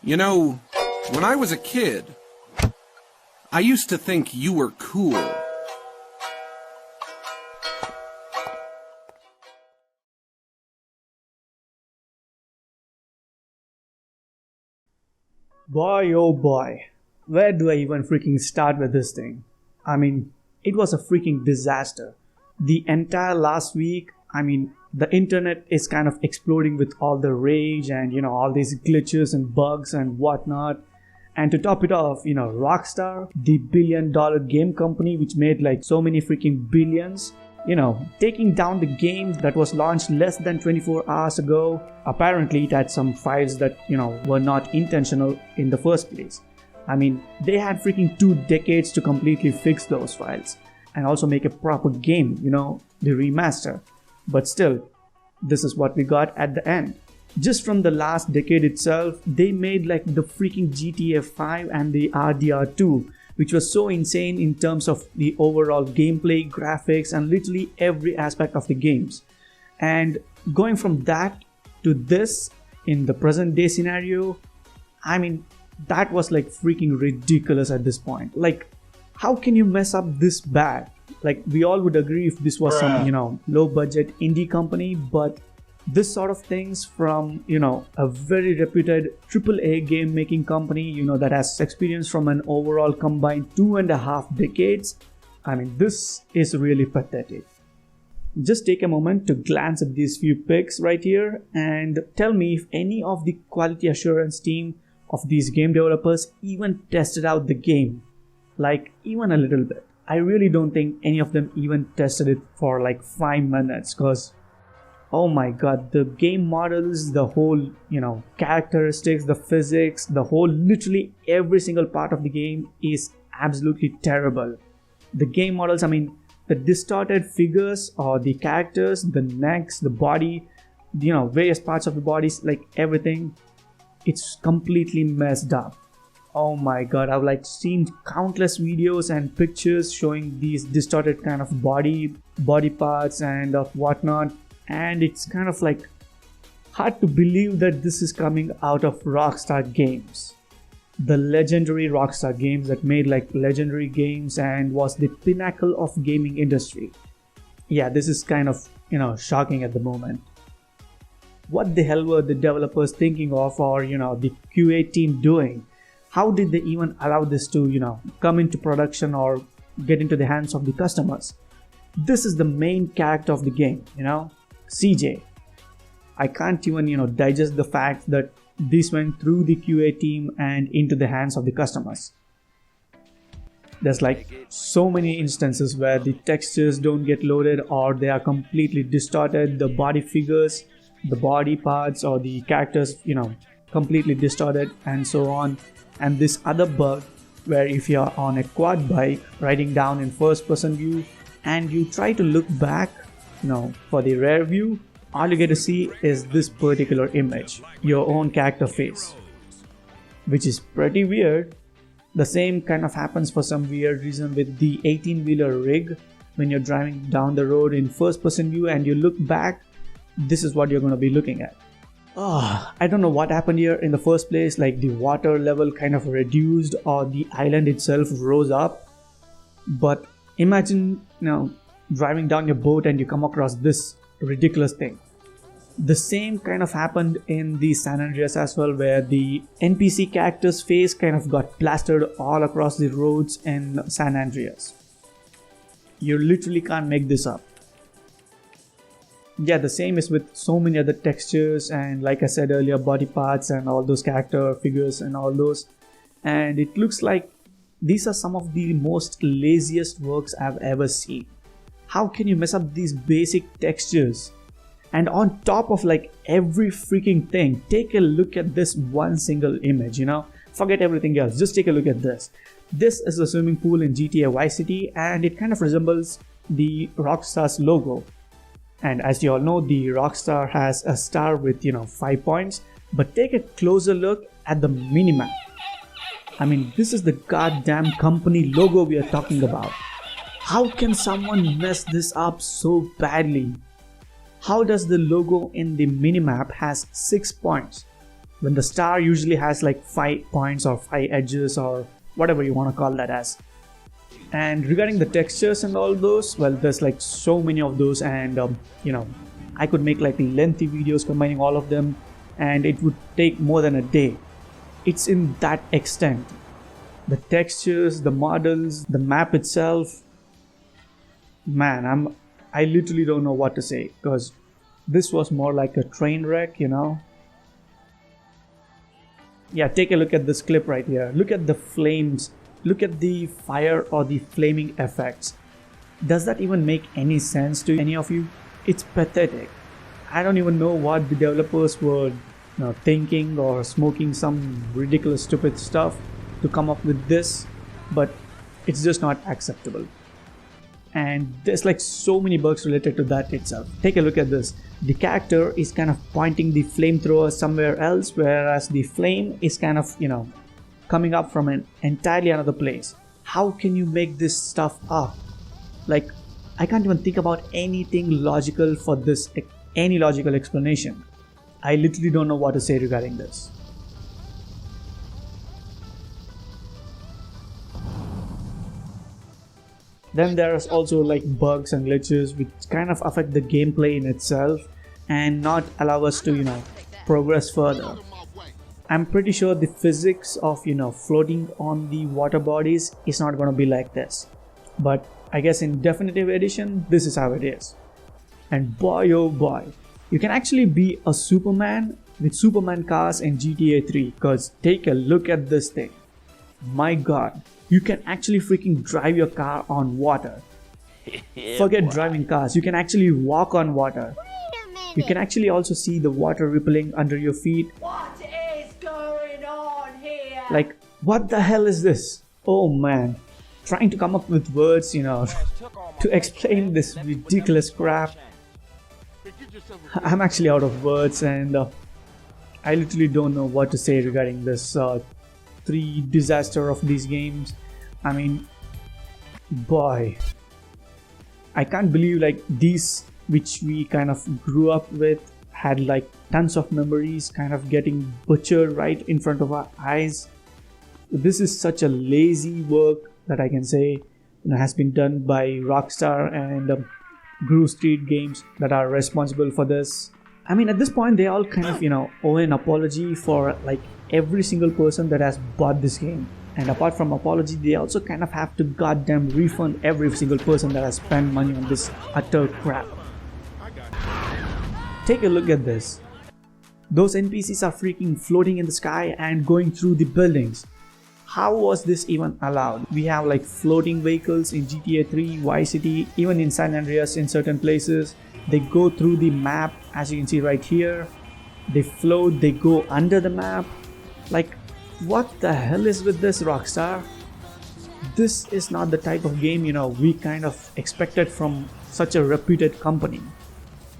You know, when I was a kid, I used to think you were cool. Boy, oh boy, where do I even freaking start with this thing? I mean, it was a freaking disaster. The entire last week, the internet is kind of exploding with all the rage and, all these glitches and bugs and whatnot. And to top it off, Rockstar, the billion-dollar game company which made like so many freaking billions, taking down the game that was launched less than 24 hours ago. Apparently, it had some files that, were not intentional in the first place. They had freaking 2 decades to completely fix those files and also make a proper game, the remaster. But still, this is what we got at the end. Just from the last decade itself, they made like the freaking GTA 5 and the RDR2, which was so insane in terms of the overall gameplay, graphics, and literally every aspect of the games. And going from that to this in the present day scenario, that was like freaking ridiculous at this point. Like, how can you mess up this bad? Like, we all would agree if this was some, low budget indie company, but this sort of things from, a very reputed AAA game making company, that has experience from an overall combined 2.5 decades. This is really pathetic. Just take a moment to glance at these few pics right here and tell me if any of the quality assurance team of these game developers even tested out the game. Like, even a little bit. I really don't think any of them even tested it for like 5 minutes, because oh my god, the game models, the whole, characteristics, the physics, the whole, literally every single part of the game is absolutely terrible. The game models, the distorted figures or the characters, the necks, the body, various parts of the bodies, like everything, it's completely messed up. Oh my god, I've like seen countless videos and pictures showing these distorted kind of body parts and whatnot. And it's kind of like hard to believe that this is coming out of Rockstar Games. The legendary Rockstar Games that made like legendary games and was the pinnacle of gaming industry. Yeah, this is kind of, shocking at the moment. What the hell were the developers thinking of, or, the QA team doing? How did they even allow this to, come into production or get into the hands of the customers? This is the main character of the game, CJ. I can't even, digest the fact that this went through the QA team and into the hands of the customers. There's like so many instances where the textures don't get loaded or they are completely distorted, the body figures, the body parts or the characters, completely distorted and so on. And this other bug where if you're on a quad bike riding down in first person view and you try to look back, for the rear view, all you get to see is this particular image, your own character face, which is pretty weird. The same kind of happens for some weird reason with the 18-wheeler rig. When you're driving down the road in first person view and you look back, this is what you're going to be looking at. I don't know what happened here in the first place, like the water level kind of reduced or the island itself rose up. But imagine, driving down your boat and you come across this ridiculous thing. The same kind of happened in the San Andreas as well, where the NPC character's face kind of got plastered all across the roads in San Andreas. You literally can't make this up. Yeah, the same is with so many other textures and, like I said earlier, body parts and all those character figures and all those. And it looks like these are some of the most laziest works I've ever seen. How can you mess up these basic textures? And on top of like every freaking thing, take a look at this one single image, Forget everything else, just take a look at this. This is a swimming pool in GTA Vice City and it kind of resembles the Rockstar's logo. And as you all know, the Rockstar has a star with, 5 points. But take a closer look at the minimap. This is the goddamn company logo we are talking about. How can someone mess this up so badly? How does the logo in the minimap has 6 points? when the star usually has like 5 points or 5 edges or whatever you want to call that as. And regarding the textures and all those, well, there's like so many of those, and I could make like lengthy videos combining all of them, and it would take more than a day. It's in that extent. The textures, the models, the map itself, man, I literally don't know what to say, because this was more like a train wreck, Yeah, take a look at this clip right here. Look at the flames. Look at the fire or the flaming effects. Does that even make any sense to any of you? It's pathetic. I don't even know what the developers were thinking, or smoking some ridiculous stupid stuff to come up with this, but it's just not acceptable. And there's like so many bugs related to that itself. Take a look at this. The character is kind of pointing the flamethrower somewhere else, whereas the flame is kind of coming up from an entirely another place. How can you make this stuff up? Like, I can't even think about anything logical for this, any logical explanation. I literally don't know what to say regarding this. Then there's also like bugs and glitches which kind of affect the gameplay in itself and not allow us to progress further. I'm pretty sure the physics of floating on the water bodies is not going to be like this, but I guess in Definitive Edition this is how it is. And boy oh boy, you can actually be a Superman with Superman cars in GTA 3, because take a look at this thing. My god, you can actually freaking drive your car on water. Forget driving cars, you can actually walk on water. You can actually also see the water rippling under your feet. What is going on here? Like, what the hell is this? Oh man, trying to come up with words, to explain this ridiculous crap. I'm actually out of words, and I literally don't know what to say regarding this 3 disaster of these games. I mean, boy, I can't believe like these, which we kind of grew up with, had like tons of memories kind of getting butchered right in front of our eyes. This is such a lazy work that I can say has been done by Rockstar and Groove Street Games that are responsible for this. I mean, at this point they all kind of owe an apology for like every single person that has bought this game, and apart from apology they also kind of have to goddamn refund every single person that has spent money on this utter crap. Take a look at this. Those NPCs are freaking floating in the sky and going through the buildings. How was this even allowed? We have like floating vehicles in GTA 3, Vice City, even in San Andreas in certain places. They go through the map, as you can see right here. They float, they go under the map. Like, what the hell is with this, Rockstar? This is not the type of game we kind of expected from such a reputed company.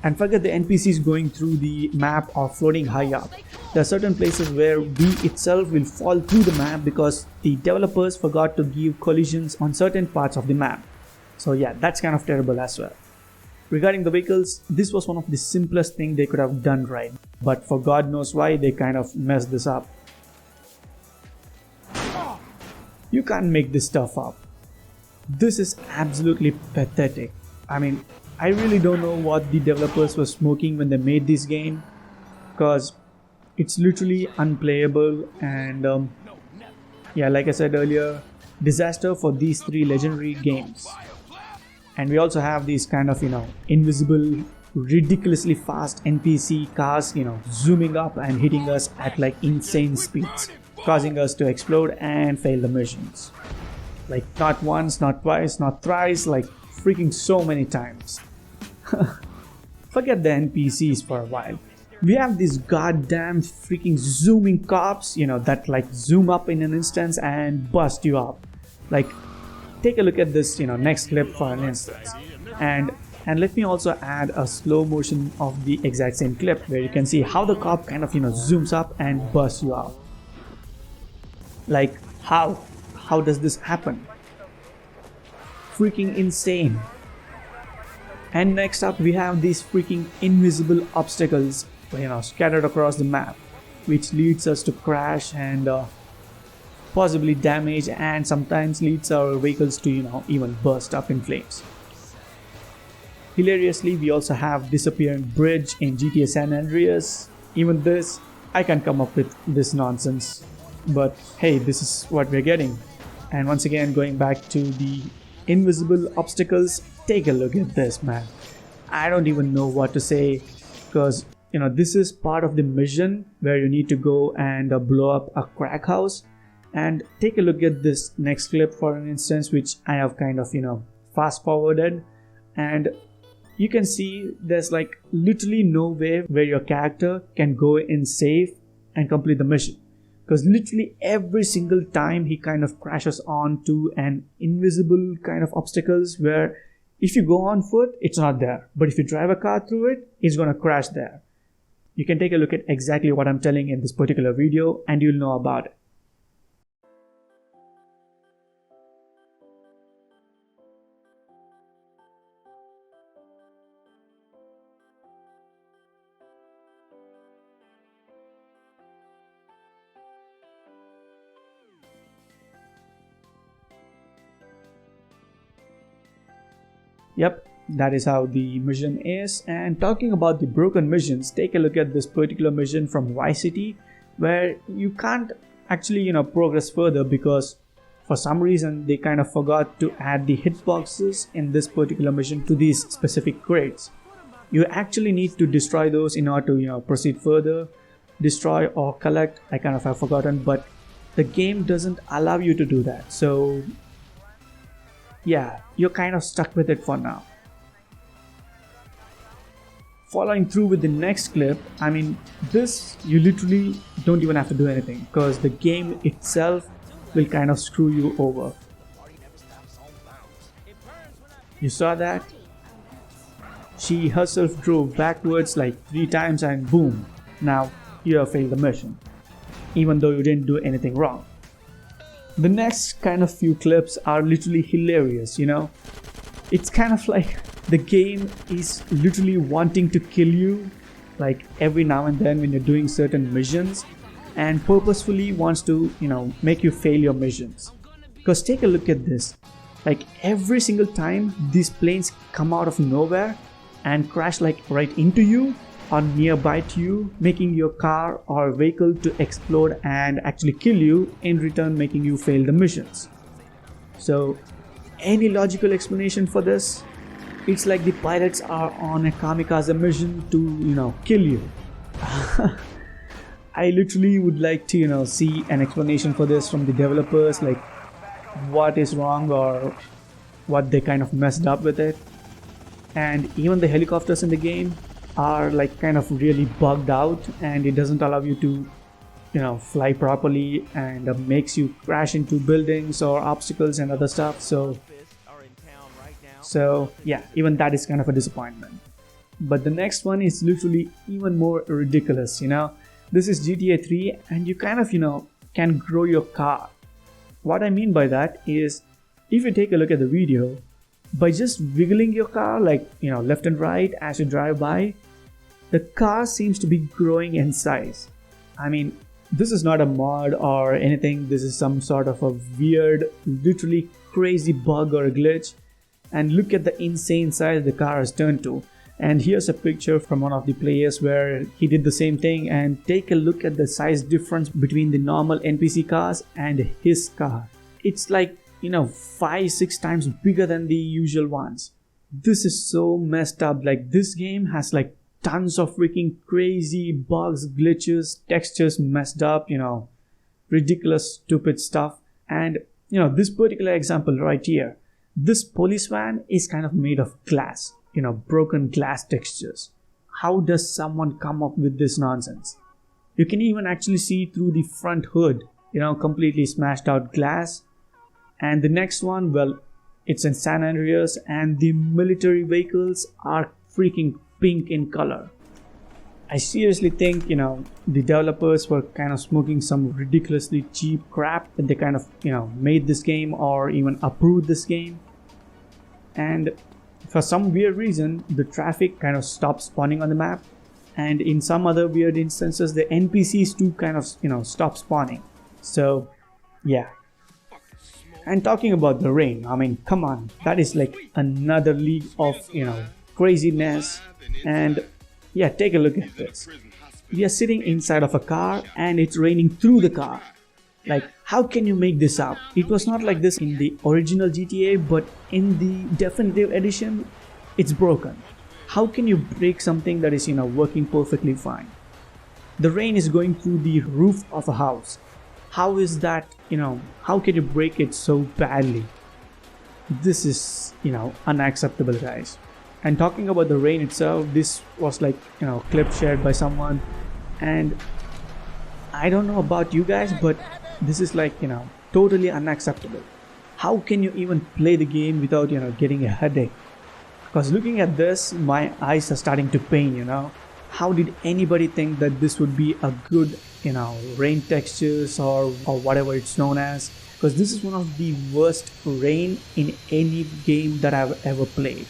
And forget the NPCs going through the map or floating high up. There are certain places where we itself will fall through the map because the developers forgot to give collisions on certain parts of the map. So yeah, that's kind of terrible as well. Regarding the vehicles, this was one of the simplest things they could have done right, but for God knows why they kind of messed this up. You can't make this stuff up. This is absolutely pathetic. I mean, I really don't know what the developers were smoking when they made this game, because it's literally unplayable. And yeah, like I said earlier, disaster for these 3 legendary games. And we also have these kind of invisible, ridiculously fast NPC cars zooming up and hitting us at like insane speeds, causing us to explode and fail the missions. Like, not once, not twice, not thrice, like freaking so many times. Forget the NPCs for a while. We have these goddamn freaking zooming cops, that like zoom up in an instance and bust you up. Like, take a look at this, next clip for an instance. And let me also add a slow motion of the exact same clip where you can see how the cop kind of zooms up and busts you up. Like, how does this happen? Freaking insane. And next up we have these freaking invisible obstacles scattered across the map. which leads us to crash and possibly damage, and sometimes leads our vehicles to even burst up in flames. Hilariously, we also have disappearing bridge in GTA San Andreas. Even this, I can't come up with this nonsense, but hey, this is what we're getting. And once again, going back to the invisible obstacles, take a look at this, man. I don't even know what to say, because this is part of the mission where you need to go and blow up a crack house. And take a look at this next clip, for an instance, which I have kind of fast forwarded, and you can see there's like literally no way where your character can go in safe and complete the mission, because literally every single time he kind of crashes onto an invisible kind of obstacles where if you go on foot it's not there, but if you drive a car through it, it's gonna crash there. You can take a look at exactly what I'm telling in this particular video and you'll know about it. Yep, that is how the mission is. And talking about the broken missions, take a look at this particular mission from Vice City, where you can't actually progress further because for some reason they kind of forgot to add the hitboxes in this particular mission to these specific crates. You actually need to destroy those in order to proceed further. Destroy or collect, I kind of have forgotten, but the game doesn't allow you to do that. So yeah, you're kind of stuck with it for now. Following through with the next clip, I mean, this you literally don't even have to do anything because the game itself will kind of screw you over. You saw that? She herself drove backwards like 3 times and boom, now you have failed the mission, even though you didn't do anything wrong. The next kind of few clips are literally hilarious, It's kind of like the game is literally wanting to kill you like every now and then when you're doing certain missions, and purposefully wants to, make you fail your missions. Because take a look at this. Like every single time these planes come out of nowhere and crash like right into you or nearby to you, making your car or vehicle to explode and actually kill you, in return making you fail the missions. So any logical explanation for this? It's like the pilots are on a kamikaze mission to kill you. I literally would like to see an explanation for this from the developers, like what is wrong or what they kind of messed up with it. And even the helicopters in the game are like kind of really bugged out, and it doesn't allow you to fly properly, and makes you crash into buildings or obstacles and other stuff. So yeah, even that is kind of a disappointment. But the next one is literally even more ridiculous. This is GTA 3 and you kind of can grow your car. What I mean by that is, if you take a look at the video, by just wiggling your car like left and right as you drive by, the car seems to be growing in size. I mean, this is not a mod or anything, this is some sort of a weird, literally crazy bug or a glitch. And look at the insane size the car has turned to. And here's a picture from one of the players where he did the same thing, and take a look at the size difference between the normal NPC cars and his car. It's like 5-6 times bigger than the usual ones. This is so messed up. Like, this game has like tons of freaking crazy bugs, glitches, textures messed up, ridiculous stupid stuff. And this particular example right here, this police van is kind of made of glass, broken glass textures. How does someone come up with this nonsense? You can even actually see through the front hood, completely smashed out glass. And the next one, well, it's in San Andreas, and the military vehicles are freaking pink in color. I seriously think, the developers were kind of smoking some ridiculously cheap crap when they kind of, made this game or even approved this game. And for some weird reason, the traffic kind of stopped spawning on the map. and in some other weird instances the NPCs too kind of stop spawning. So yeah. And talking about the rain, I mean, come on, that is like another league of craziness. And yeah, take a look at this. We are sitting inside of a car and it's raining through the car. Like, how can you make this up? It was not like this in the original GTA, but in the definitive edition it's broken. How can you break something that is working perfectly fine? The rain is going through the roof of a house. How is that, how can you break it so badly? This is, unacceptable, guys. And talking about the rain itself, this was like, clip shared by someone, and I don't know about you guys, but this is like, totally unacceptable. How can you even play the game without, getting a headache? Because looking at this, my eyes are starting to pain, How did anybody think that this would be a good, rain textures or whatever it's known as? Because this is one of the worst rain in any game that I've ever played.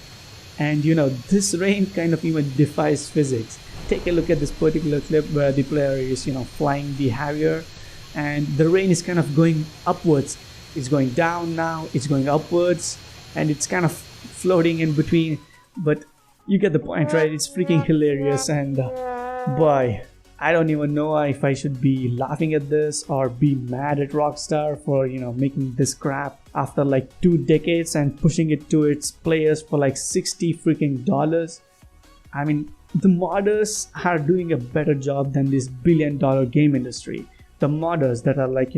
And this rain kind of even defies physics. Take a look at this particular clip where the player is, flying the Harrier, and the rain is kind of going upwards. It's going down now, it's going upwards, and it's kind of floating in between, but you get the point, right? It's freaking hilarious. And boy, I don't even know if I should be laughing at this or be mad at Rockstar for making this crap after like 2 decades and pushing it to its players for like $60 freaking. I mean, the modders are doing a better job than this billion-dollar game industry. The modders that are like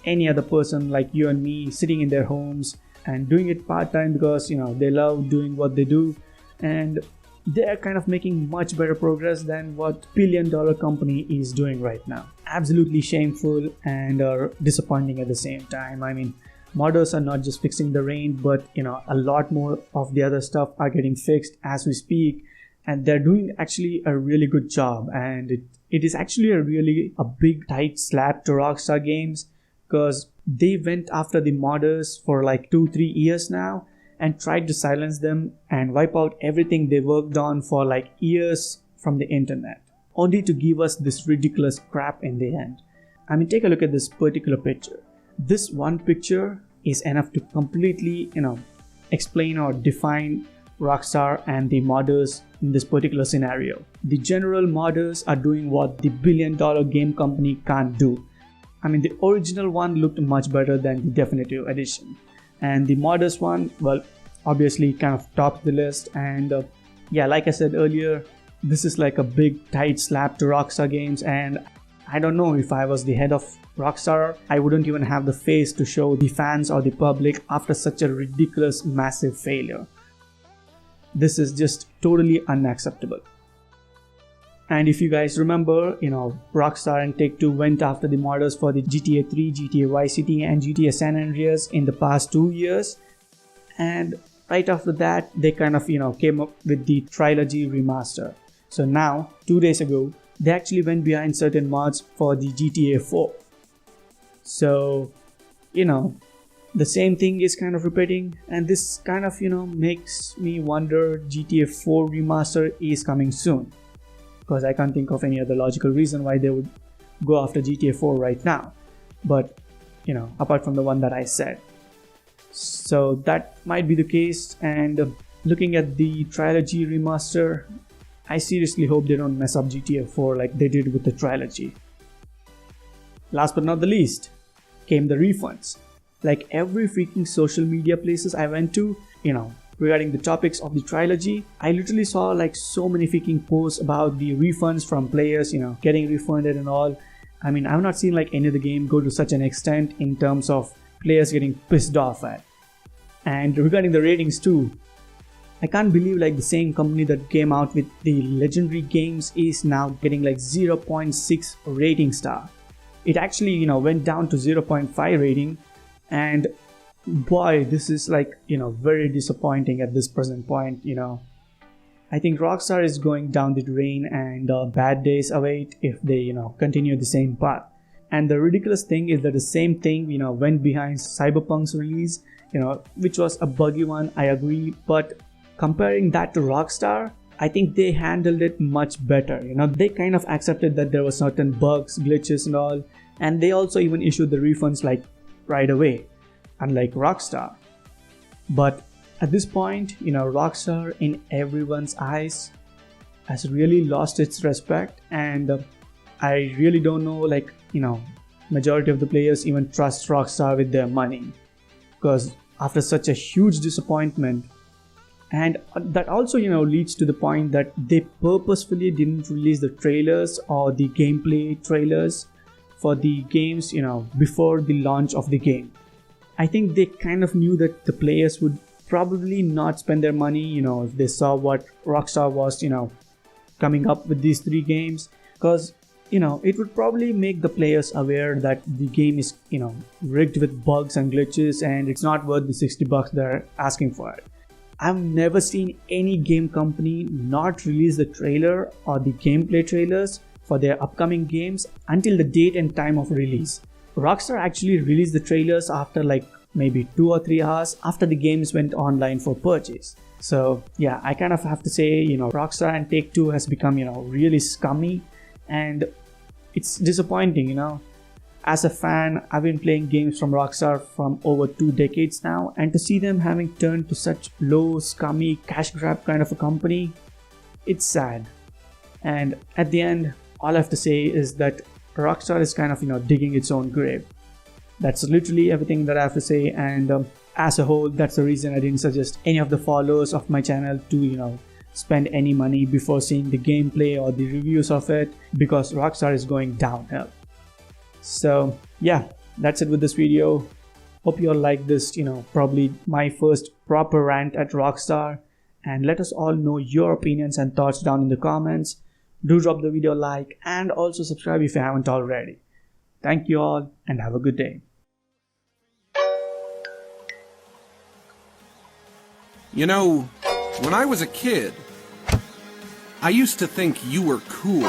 any other person like you and me sitting in their homes and doing it part-time because they love doing what they do, and they're kind of making much better progress than what billion-dollar company is doing right now. Absolutely shameful and disappointing at the same time. I mean, modders are not just fixing the rain, but a lot more of the other stuff are getting fixed as we speak, and they're doing actually a really good job. And it is actually a big tight slap to Rockstar Games, because they went after the modders for like 2-3 years now and tried to silence them and wipe out everything they worked on for like years from the internet, only to give us this ridiculous crap in the end. I mean, take a look at this particular picture. This one picture is enough to completely explain or define Rockstar and the modders in this particular scenario. The general modders are doing what the billion-dollar game company can't do. I mean, the original one looked much better than the definitive edition, and the modders one, well, obviously kind of topped the list. And yeah, like I said earlier, this is like a big tight slap to Rockstar Games, and I don't know, if I was the head of Rockstar, I wouldn't even have the face to show the fans or the public after such a ridiculous massive failure. This is just totally unacceptable. And if you guys remember, Rockstar and Take-Two went after the modders for the GTA 3, GTA Vice City and GTA San Andreas in the past 2 years. And right after that, they kind of, came up with the Trilogy Remaster. So now, 2 days ago, they actually went behind certain mods for the GTA 4. So, the same thing is kind of repeating, and this kind of, makes me wonder GTA 4 Remaster is coming soon. Because I can't think of any other logical reason why they would go after GTA 4 right now. But, apart from the one that I said. So that might be the case, and looking at the Trilogy Remaster, I seriously hope they don't mess up GTA 4 like they did with the Trilogy. Last but not the least, came the refunds. Like every freaking social media places I went to, regarding the topics of the Trilogy, I literally saw like so many freaking posts about the refunds from players, getting refunded and all. I mean, I've not seen like any other game go to such an extent in terms of players getting pissed off at. And regarding the ratings too, I can't believe like the same company that came out with the legendary games is now getting like 0.6 rating star. It actually, went down to 0.5 rating, and boy, this is like, very disappointing at this present point. I think Rockstar is going down the drain, and bad days await if they, continue the same path. And the ridiculous thing is that the same thing, went behind Cyberpunk's release, which was a buggy one, I agree, but comparing that to Rockstar, I think they handled it much better. They kind of accepted that there were certain bugs, glitches and all, and they also even issued the refunds like right away, unlike Rockstar. But at this point, Rockstar in everyone's eyes has really lost its respect, and I really don't know, majority of the players even trust Rockstar with their money, because after such a huge disappointment, and that also leads to the point that they purposefully didn't release the trailers or the gameplay trailers for the games before the launch of the game. I think they kind of knew that the players would probably not spend their money if they saw what Rockstar was coming up with these 3 games, because it would probably make the players aware that the game is rigged with bugs and glitches, and it's not worth the $60 they're asking for it. I've never seen any game company not release the trailer or the gameplay trailers for their upcoming games until the date and time of release. Rockstar actually released the trailers after maybe 2 or 3 hours after the games went online for purchase. So yeah, I kind of have to say, Rockstar and Take-Two has become, really scummy, and it's disappointing, As a fan, I've been playing games from Rockstar from over 2 decades now, and to see them having turned to such low, scummy, cash grab kind of a company, it's sad. And at the end, all I have to say is that Rockstar is kind of, digging its own grave. That's literally everything that I have to say, and as a whole, that's the reason I didn't suggest any of the followers of my channel to, spend any money before seeing the gameplay or the reviews of it, because Rockstar is going downhill. So yeah, that's it with this video. Hope you all like this, probably my first proper rant at Rockstar, and let us all know your opinions and thoughts down in the comments. Do drop the video a like and also subscribe if you haven't already. Thank you all and have a good day. When I was a kid, I used to think you were cool.